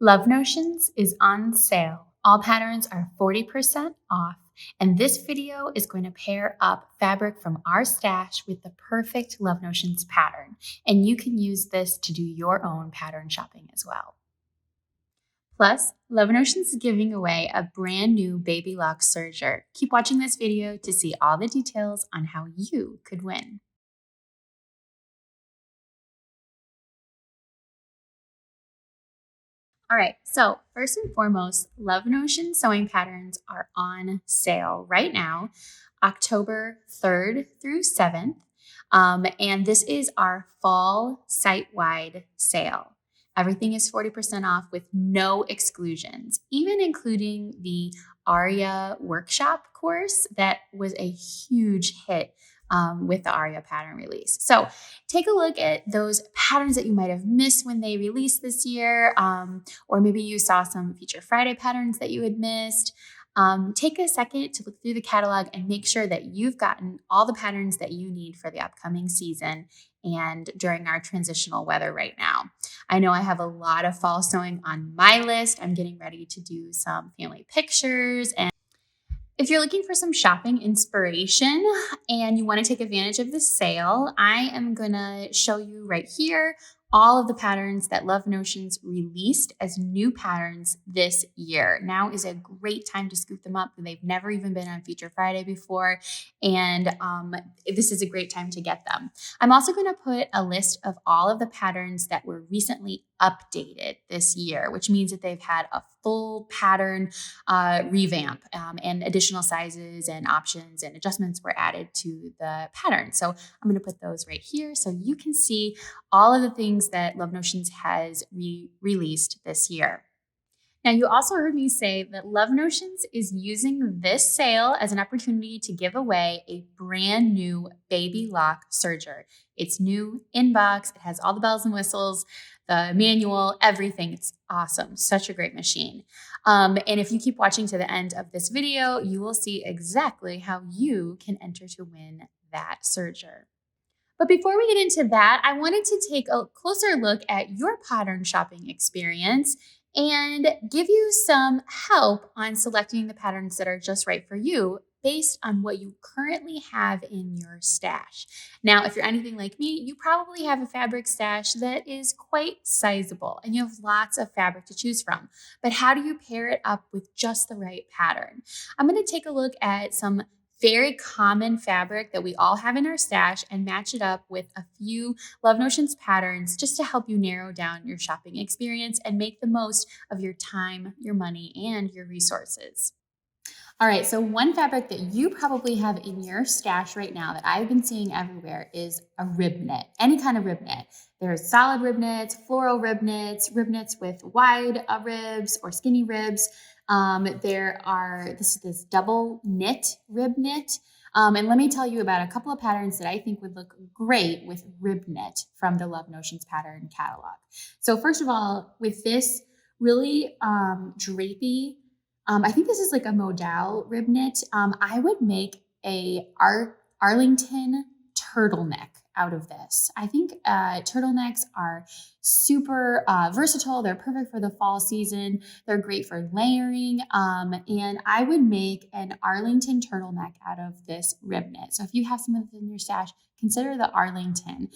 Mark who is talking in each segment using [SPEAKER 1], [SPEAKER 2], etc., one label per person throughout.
[SPEAKER 1] Love Notions is on sale. All patterns are 40% off, and this video is going to pair up fabric from our stash with the perfect Love Notions pattern, and you can use this to do your own pattern shopping as well. Plus, Love Notions is giving away a brand new baby lock serger. Keep watching this video to see all the details on how you could win. All right, so first and foremost, Love Notion sewing patterns are on sale right now, October 3rd through 7th. And this is our fall site-wide sale. Everything is 40% off with no exclusions, even including the Aria workshop course that was a huge hit with the Aria pattern release. So take a look at those patterns that you might have missed when they released this year, or maybe you saw some Feature Friday patterns that you had missed. Take a second to look through the catalog and make sure that you've gotten all the patterns that you need for the upcoming season and during our transitional weather right now. I know I have a lot of fall sewing on my list. I'm getting ready to do some family pictures, and if you're looking for some shopping inspiration and you want to take advantage of this sale, I am going to show you right here all of the patterns that Love Notions released as new patterns this year. Now is a great time to scoop them up. They've never even been on Feature Friday before, and this is a great time to get them. I'm also going to put a list of all of the patterns that were recently updated this year, which means that they've had a full pattern revamp, and additional sizes and options and adjustments were added to the pattern. So I'm going to put those right here so you can see all of the things that Love Notions has released this year. Now, you also heard me say that Love Notions is using this sale as an opportunity to give away a brand new baby lock serger. It's new in box. It has all the bells and whistles, the manual, everything. It's awesome. Such a great machine. And if you keep watching to the end of this video, you will see exactly how you can enter to win that serger. But before we get into that, I wanted to take a closer look at your pattern shopping experience and give you some help on selecting the patterns that are just right for you based on what you currently have in your stash. Now, if you're anything like me, you probably have a fabric stash that is quite sizable and you have lots of fabric to choose from. But how do you pair it up with just the right pattern? I'm going to take a look at some very common fabric that we all have in our stash and match it up with a few Love Notions patterns just to help you narrow down your shopping experience and make the most of your time, your money, and your resources. All right, so one fabric that you probably have in your stash right now that I've been seeing everywhere is a rib knit, any kind of rib knit. There's solid rib knits, floral rib knits with wide ribs or skinny ribs. This is this double knit rib knit. And let me tell you about a couple of patterns that I think would look great with rib knit from the Love Notions pattern catalog. So first of all, with this really drapey, I think this is like a modal rib knit. I would make a Arlington turtleneck out of this. I think turtlenecks are super versatile. They're perfect for the fall season. They're great for layering. And I would make an Arlington turtleneck out of this rib knit. So if you have some of this in your stash, consider the Arlington.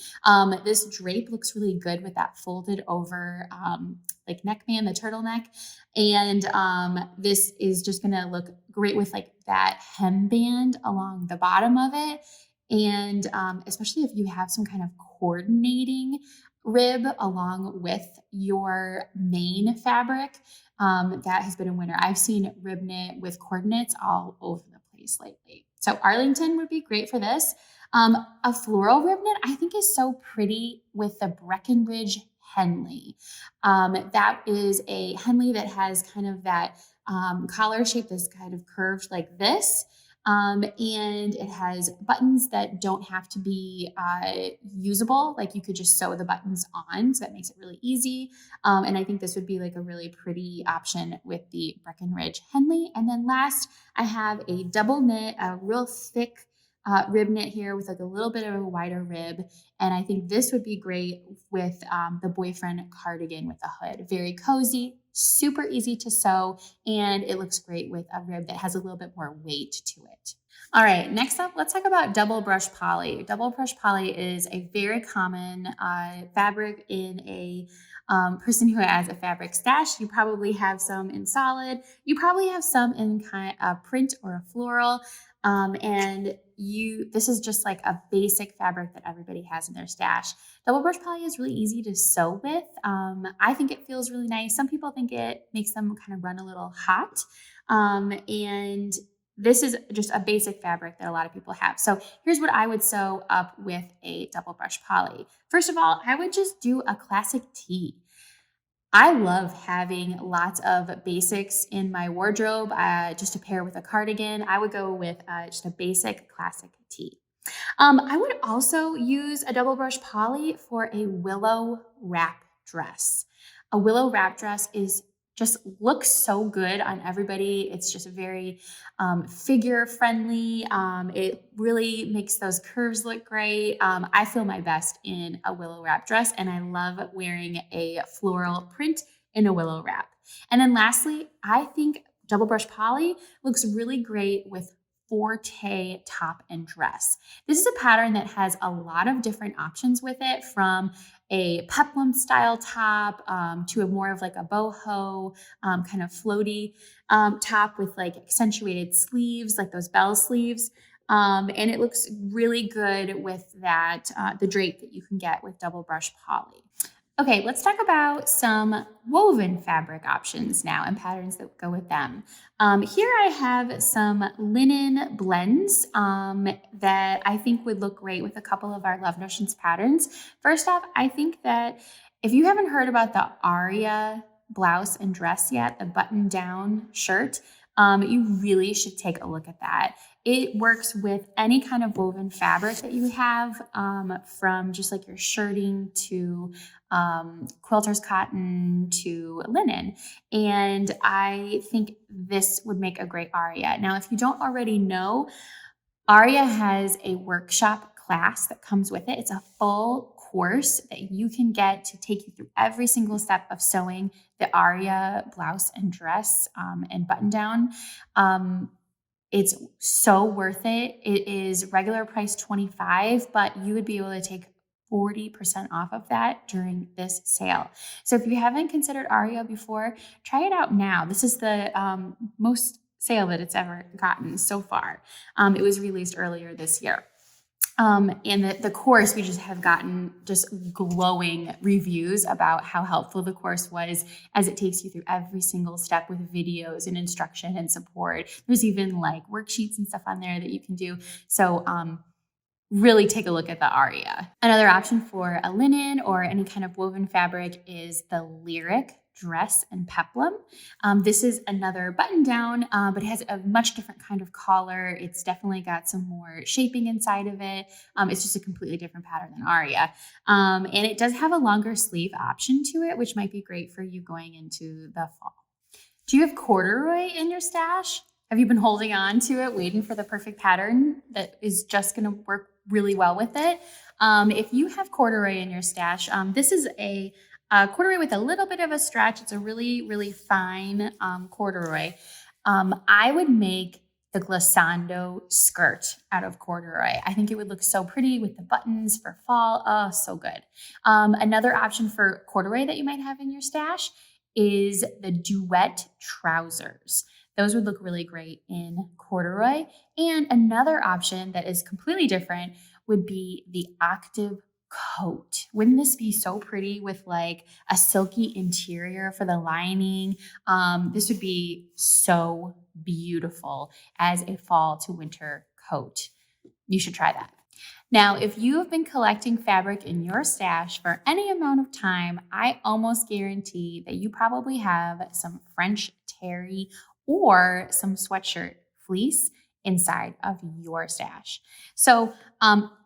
[SPEAKER 1] This drape looks really good with that folded over like neckband, the turtleneck. And this is just gonna look great with like that hemband along the bottom of it. And especially if you have some kind of coordinating rib along with your main fabric, that has been a winner. I've seen rib knit with coordinates all over the place lately. So Arlington would be great for this. A floral rib knit I think is so pretty with the Breckenridge Henley. That is a Henley that has kind of that collar shape that's kind of curved like this. And it has buttons that don't have to be usable. Like you could just sew the buttons on, so that makes it really easy. And I think this would be like a really pretty option with the Breckenridge Henley. And then last, I have a double knit, a real thick rib knit here with like a little bit of a wider rib. And I think this would be great with the boyfriend cardigan with a hood. Very cozy, super easy to sew, and it looks great with a rib that has a little bit more weight to it. All right, next up, let's talk about double brush poly. Double brush poly is a very common fabric in a person who has a fabric stash. You probably have some in solid. You probably have some in kind of print or a floral. This is just like a basic fabric that everybody has in their stash. Double brush poly is really easy to sew with. I think it feels really nice. Some people think it makes them kind of run a little hot. And this is just a basic fabric that a lot of people have. So here's what I would sew up with a double brush poly. First of all, I would just do a classic tee. I love having lots of basics in my wardrobe, just to pair with a cardigan. I would go with just a basic classic tee. I would also use a double brush poly for a willow wrap dress. A willow wrap dress just looks so good on everybody. It's just very figure friendly. It really makes those curves look great. I feel my best in a willow wrap dress, and I love wearing a floral print in a willow wrap. And then lastly, I think double brush poly looks really great with Forte top and dress. This is a pattern that has a lot of different options with it, from a peplum style top to a more of like a boho kind of floaty top with like accentuated sleeves, like those bell sleeves. And it looks really good with that, the drape that you can get with double brush poly. Okay, let's talk about some woven fabric options now and patterns that go with them. Here I have some linen blends that I think would look great with a couple of our Love Notions patterns. First off, I think that if you haven't heard about the Aria blouse and dress yet, the button-down shirt, you really should take a look at that. It works with any kind of woven fabric that you have, from just like your shirting to quilter's cotton to linen. And I think this would make a great Aria. Now, if you don't already know, Aria has a workshop class that comes with it. It's a full course that you can get to take you through every single step of sewing the Aria blouse and dress and button down. It's so worth it. It is regular price $25, but you would be able to take 40% off of that during this sale. So if you haven't considered Aria before, try it out now. This is the most sale that it's ever gotten so far. It was released earlier this year. And the course, we just have gotten just glowing reviews about how helpful the course was, as it takes you through every single step with videos and instruction and support. There's even like worksheets and stuff on there that you can do. So really take a look at the Aria. Another option for a linen or any kind of woven fabric is the Lyric dress and peplum. This is another button down, but it has a much different kind of collar. It's definitely got some more shaping inside of it. It's just a completely different pattern than Aria. And it does have a longer sleeve option to it, which might be great for you going into the fall. Do you have corduroy in your stash? Have you been holding on to it, waiting for the perfect pattern that is just going to work really well with it? If you have corduroy in your stash, this is a corduroy with a little bit of a stretch. It's a really, really fine corduroy. I would make the glissando skirt out of corduroy. I think it would look so pretty with the buttons for fall. Oh, so good. Another option for corduroy that you might have in your stash is the duet trousers. Those would look really great in corduroy. And another option that is completely different would be the octave coat. Wouldn't this be so pretty with like a silky interior for the lining? This would be so beautiful as a fall to winter coat. You should try that. Now, if you have been collecting fabric in your stash for any amount of time, I almost guarantee that you probably have some French terry or some sweatshirt fleece inside of your stash. So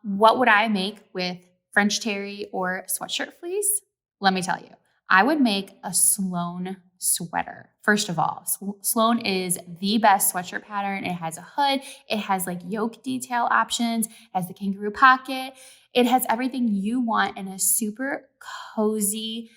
[SPEAKER 1] what would I make with French terry or sweatshirt fleece? Let me tell you, I would make a Sloan sweater. First of all, Sloan is the best sweatshirt pattern. It has a hood. It has like yoke detail options. It has the kangaroo pocket. It has everything you want in a super cozy,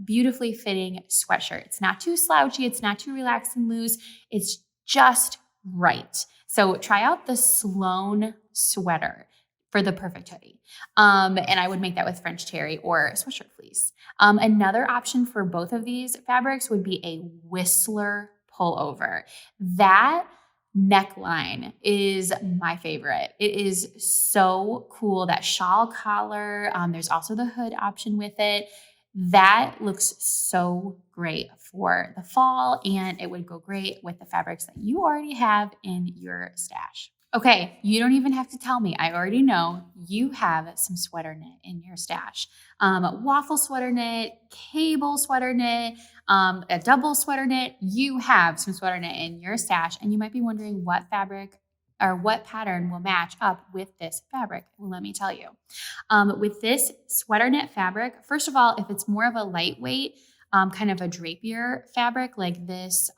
[SPEAKER 1] beautifully fitting sweatshirt. It's not too slouchy. It's not too relaxed and loose. It's just right. So try out the Sloan sweater for the perfect hoodie. And I would make that with French terry or sweatshirt fleece. Another option for both of these fabrics would be a Whistler pullover. That neckline is my favorite. It is so cool. That shawl collar. There's also the hood option with it. That looks so great for the fall, and it would go great with the fabrics that you already have in your stash. Okay, you don't even have to tell me. I already know you have some sweater knit in your stash. Waffle sweater knit, cable sweater knit, a double sweater knit. You have some sweater knit in your stash, and you might be wondering what fabric or what pattern will match up with this fabric. Well, let me tell you. With this sweater knit fabric, first of all, if it's more of a lightweight, kind of a drapier fabric like this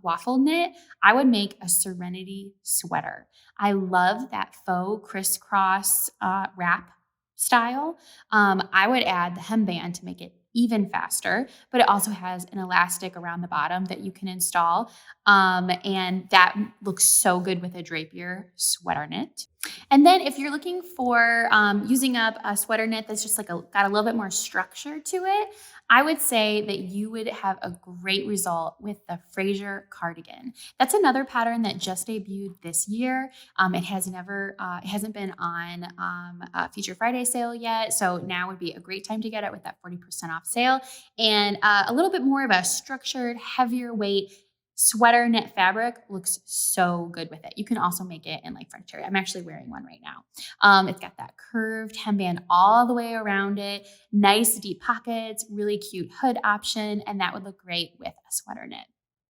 [SPEAKER 1] waffle knit, I would make a Serenity sweater. I love that faux crisscross wrap style. I would add the hemband to make it even faster, but it also has an elastic around the bottom that you can install. And that looks so good with a drapier sweater knit. And then if you're looking for using up a sweater knit that's just like got a little bit more structure to it, I would say that you would have a great result with the Fraser cardigan. That's another pattern that just debuted this year. It hasn't been on a Feature Friday sale yet. So now would be a great time to get it with that 40% off sale and a little bit more of a structured, heavier weight sweater knit fabric looks so good with it. You can also make it in like French terry. I'm actually wearing one right now. It's got that curved hemband all the way around it, nice deep pockets, really cute hood option, and that would look great with a sweater knit.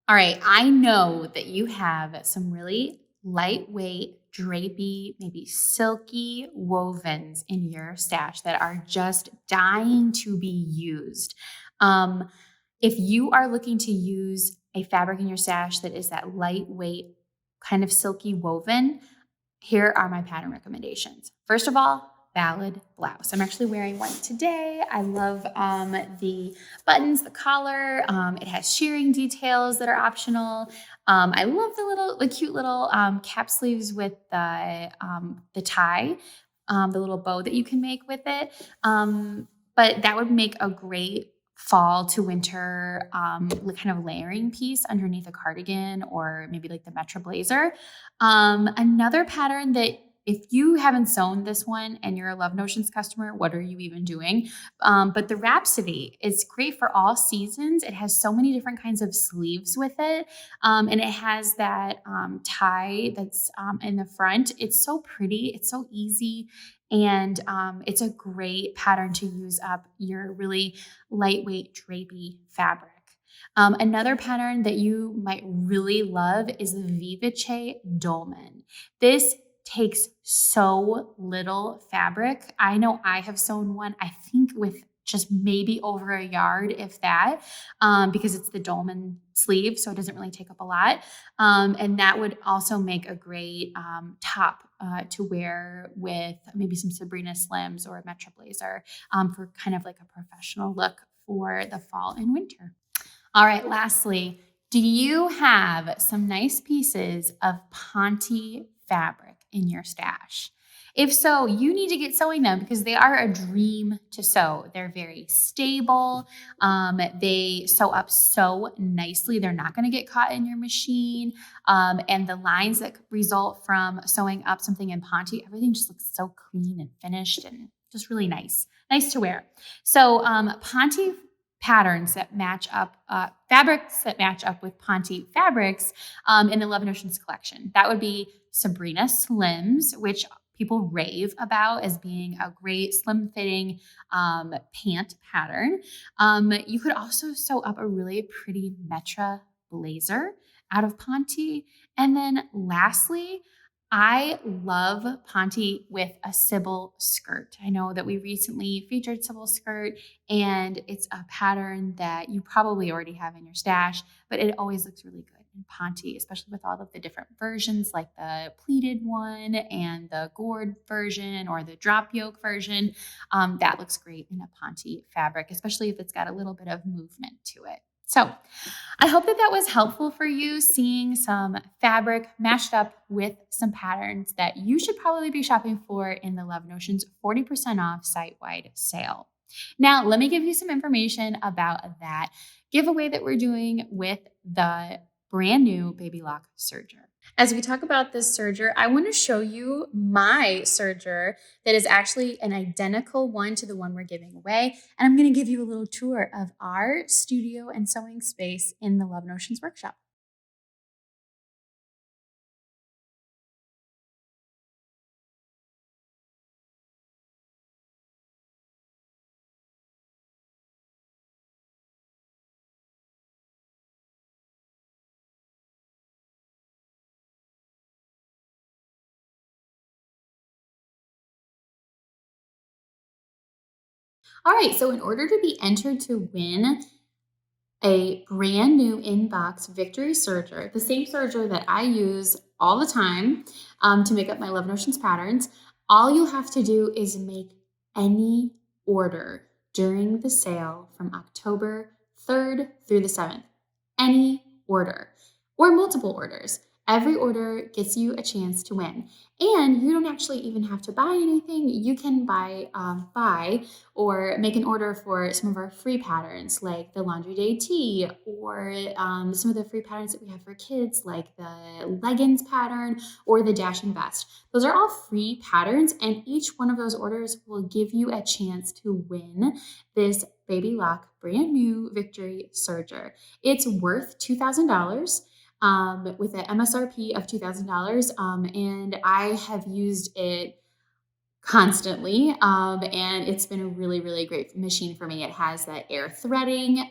[SPEAKER 1] All right, I know that you have some really lightweight, drapey, maybe silky wovens in your stash that are just dying to be used. If you are looking to use a fabric in your stash that is that lightweight, kind of silky woven, here are my pattern recommendations. First of all, ballad blouse. I'm actually wearing one today. I love the buttons, the collar. It has shearing details that are optional. I love the cute little cap sleeves with the tie, the little bow that you can make with it. But that would make a great fall to winter kind of layering piece underneath a cardigan or maybe like the Metro blazer. Another pattern that if you haven't sewn this one and you're a Love Notions customer, what are you even doing? But the Rhapsody is great for all seasons. It has so many different kinds of sleeves with it. And it has that tie that's in the front. It's so pretty. It's so easy. And it's a great pattern to use up your really lightweight drapey fabric. Another pattern that you might really love is the Vivace Dolman. This takes so little fabric. I know I have sewn one, I think with just maybe over a yard, if that, because it's the dolman sleeve, so it doesn't really take up a lot. And that would also make a great top to wear with maybe some Sabrina Slims or a Metro blazer for kind of like a professional look for the fall and winter. All right, lastly, do you have some nice pieces of Ponte fabric in your stash? If so, you need to get sewing them because they are a dream to sew. They're very stable. They sew up so nicely. They're not going to get caught in your machine. And the lines that result from sewing up something in Ponte, everything just looks so clean and finished and just really nice. Nice to wear. So Ponte patterns that match up, fabrics that match up with Ponte fabrics in the Love Notions collection. That would be Sabrina Slims, which people rave about as being a great slim fitting pant pattern. You could also sew up a really pretty Metro blazer out of Ponte. And then lastly, I love Ponte with a Sybil skirt. I know that we recently featured Sybil skirt, and it's a pattern that you probably already have in your stash, but it always looks really good in Ponte, especially with all of the different versions like the pleated one and the gored version or the drop yoke version. That looks great in a Ponte fabric, especially if it's got a little bit of movement to it. So I hope that that was helpful for you, seeing some fabric mashed up with some patterns that you should probably be shopping for in the Love Notions 40% off site-wide sale. Now, let me give you some information about that giveaway that we're doing with the brand new Baby Lock serger. As we talk about this serger, I want to show you my serger that is actually an identical one to the one we're giving away. And I'm going to give you a little tour of our studio and sewing space in the Love Notions workshop. All right, so in order to be entered to win a brand new inbox Victory serger, the same serger that I use all the time to make up my Love Notions patterns, all you have to do is make any order during the sale from October 3rd through the 7th. Any order or multiple orders. Every order gets you a chance to win. And you don't actually even have to buy anything. You can buy or make an order for some of our free patterns like the Laundry Day Tee or some of the free patterns that we have for kids like the leggings pattern or the dashing vest. Those are all free patterns, and each one of those orders will give you a chance to win this Baby Lock brand new Victory serger. It's worth $2,000 with an MSRP of $2,000, and I have used it constantly. And it's been a really, really great machine for me. It has that air threading.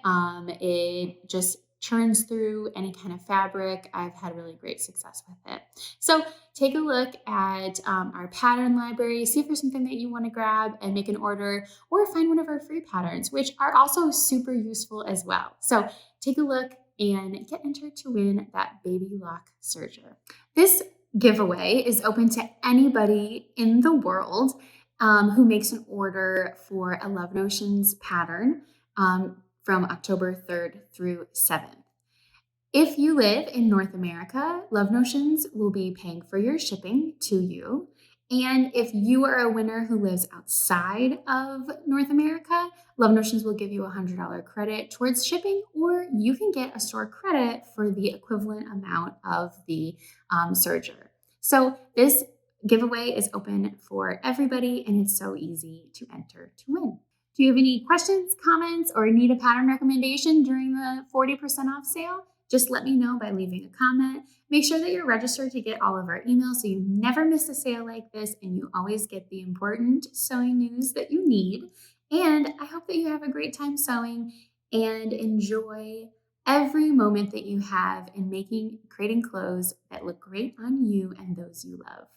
[SPEAKER 1] It just churns through any kind of fabric. I've had really great success with it. So take a look at our pattern library, see if there's something that you want to grab and make an order, or find one of our free patterns, which are also super useful as well. So take a look and get entered to win that Baby Lock serger. This giveaway is open to anybody in the world who makes an order for a Love Notions pattern from October 3rd through 7th. If you live in North America, Love Notions will be paying for your shipping to you. And if you are a winner who lives outside of North America, Love Notions will give you a $100 credit towards shipping, or you can get a store credit for the equivalent amount of the serger. So this giveaway is open for everybody, and it's so easy to enter to win. Do you have any questions, comments, or need a pattern recommendation during the 40% off sale? Just let me know by leaving a comment. Make sure that you're registered to get all of our emails so you never miss a sale like this and you always get the important sewing news that you need. And I hope that you have a great time sewing and enjoy every moment that you have in creating clothes that look great on you and those you love.